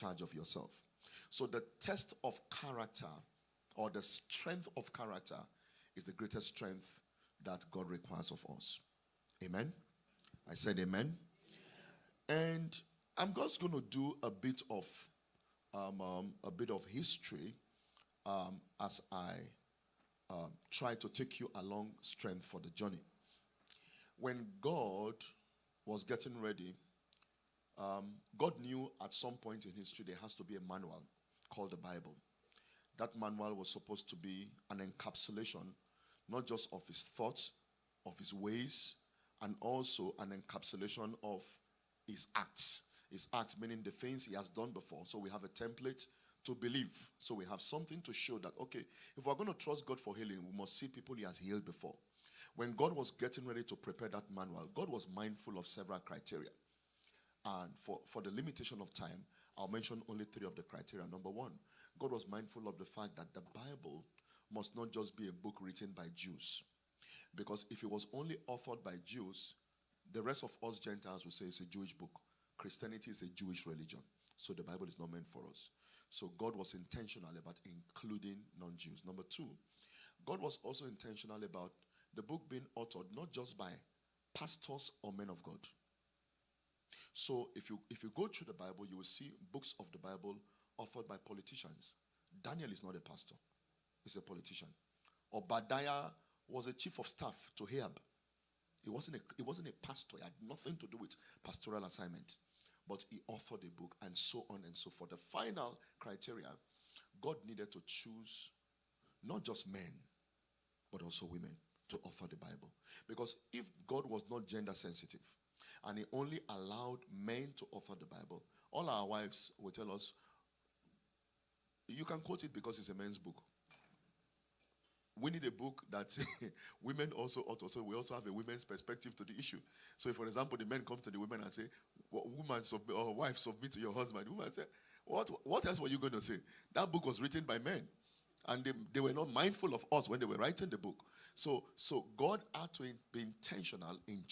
charge of yourself. So the test of character, or the strength of character, is the greatest strength that God requires of us. Amen? I said amen. And I'm just going to do a bit of history as I try to take you along strength for the journey. When God was getting ready, God knew at some point in history there has to be a manual called the Bible. That manual was supposed to be an encapsulation, not just of his thoughts, of his ways, and also an encapsulation of his acts. His acts meaning the things he has done before. So we have a template to believe. So we have something to show that, okay, if we're going to trust God for healing, we must see people he has healed before. When God was getting ready to prepare that manual, God was mindful of several criteria. And for the limitation of time, I'll mention only 3 of the criteria. Number 1, God was mindful of the fact that the Bible must not just be a book written by Jews. Because if it was only authored by Jews, the rest of us Gentiles would say it's a Jewish book. Christianity is a Jewish religion. So the Bible is not meant for us. So God was intentional about including non-Jews. Number 2, God was also intentional about the book being authored not just by pastors or men of God. So if you go through the Bible, you will see books of the Bible authored by politicians. Daniel is not a pastor. He's a politician. Obadiah was a chief of staff to Ahab. He wasn't a pastor. He had nothing to do with pastoral assignment. But he authored a book, and so on and so forth. The final criteria, God needed to choose not just men, but also women to author the Bible. Because if God was not gender sensitive, and he only allowed men to author the Bible, all our wives will tell us, you can quote it because it's a men's book. We need a book that women also author, so we also have a women's perspective to the issue. So if, for example, the men come to the women and say, woman submit, or wife submit to your husband, the woman say, what else were you going to say? That book was written by men. And they were not mindful of us when they were writing the book. So God had to be intentional in